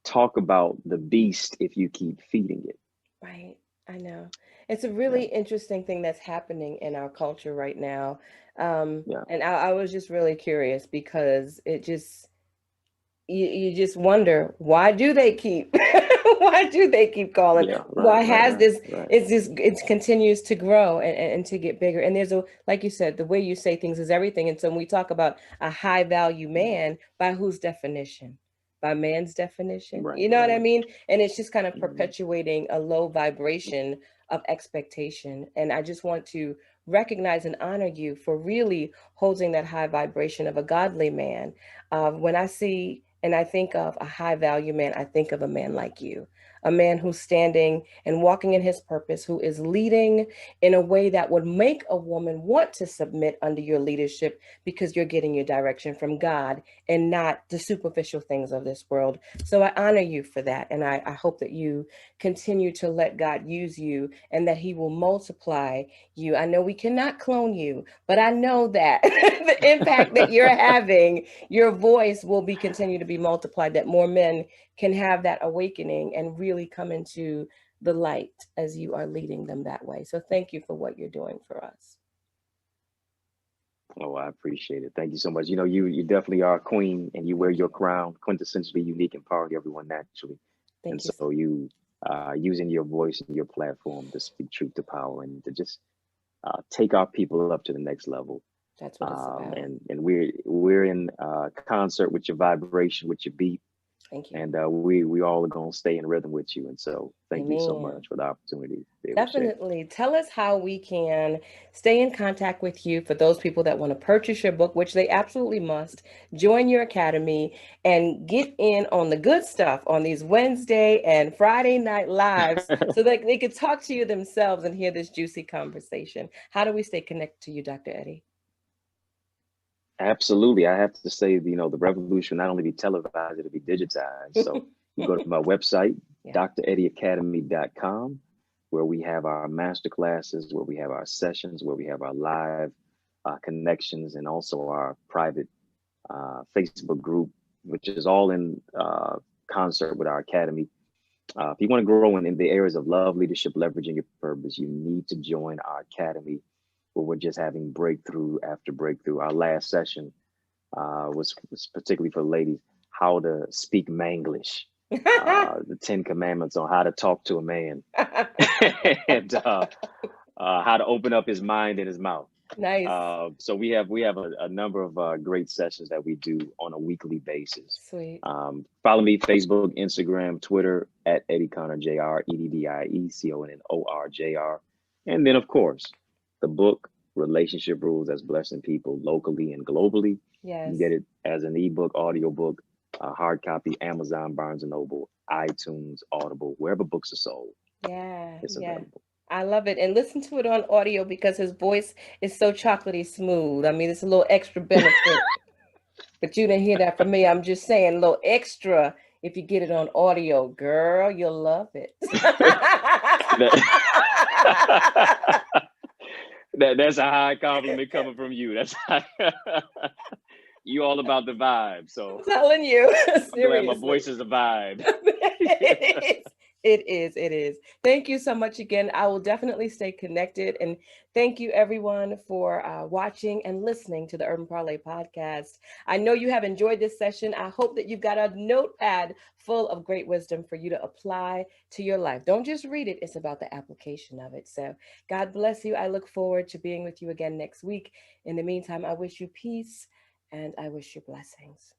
talk about the beast if you keep feeding it. Right. I know. It's a Yeah, really interesting thing that's happening in our culture right now. yeah, And I was just really curious because it just you just wonder why do they keep why do they keep calling, yeah. Right, why right, has right, this right. it's just it continues to grow and to get bigger, and there's a like you said, the way you say things is everything. And so when we talk about a high value man, by whose definition? By man's definition, Right, you know right, what I right. mean? And it's just kind of Mhm. perpetuating a low vibration of expectation, and I just want to recognize and honor you for really holding that high vibration of a godly man. When I see and I think of a high value man, I think of a man like you, a man who's standing and walking in his purpose, who is leading in a way that would make a woman want to submit under your leadership because you're getting your direction from God and not the superficial things of this world. So I honor you for that. And I hope that you continue to let God use you and that He will multiply you. I know we cannot clone you, but I know that the impact that you're having, your voice will be continue to be multiplied, that more men can have that awakening and really come into the light as you are leading them that way. So thank you for what you're doing for us. Oh, I appreciate it. Thank you so much. You definitely are a queen, and you wear Thank your you. crown, quintessentially unique, empowering everyone naturally. And Thank you. so you using your voice and your platform to speak truth to power and to just take our people up to the next level. That's what it's about. And we're in concert with your vibration, with your beat, Thank you. and we all are gonna stay in rhythm with you. And so thank you so Amen. much for the opportunity to be able to share. Definitely. Tell us how we can stay in contact with you for those people that want to purchase your book, which they absolutely must. Join your academy and get in on the good stuff on these Wednesday and Friday night lives so that they could talk to you themselves and hear this juicy conversation. How do we stay connected to you, Dr. Eddie? Absolutely. I have to say, the revolution not only be televised, it'll be digitized. So you can go to my website, Yeah. dreddieacademy.com, where we have our master classes, where we have our sessions, where we have our live connections, and also our private Facebook group, which is all in concert with our academy. If you want to grow in the areas of love, leadership, leveraging your purpose, you need to join our academy where we're just having breakthrough after breakthrough. Our last session was particularly for ladies, how to speak Manglish. the 10 Commandments on how to talk to a man, and how to open up his mind and his mouth. Nice. So we have a number of great sessions that we do on a weekly basis. Sweet. Follow me Facebook, Instagram, Twitter at Eddie Connor Jr. EddieConnorJr. And then of course the book Relationship Rules That's Blessing People Locally and Globally. You can Yes. get it as an ebook, audiobook, hard copy, Amazon, Barnes and Noble, iTunes, Audible, wherever books are sold, Yeah. it's Yeah. available. I love it. And listen to it on audio because his voice is so chocolatey smooth. I mean, it's a little extra benefit. But you didn't hear that from me. I'm just saying a little extra if you get it on audio, girl, you'll love it. that, that's a high compliment coming from you. That's you all about the vibe. I'm So telling you, I'm glad my seriously. voice is a vibe. It is. It is. It is. Thank you so much again. I will definitely stay connected. And thank you, everyone, for watching and listening to the Urban Parlay podcast. I know you have enjoyed this session. I hope that you've got a notepad full of great wisdom for you to apply to your life. Don't just read it, it's about the application of it. So, God bless you. I look forward to being with you again next week. In the meantime, I wish you peace and I wish you blessings.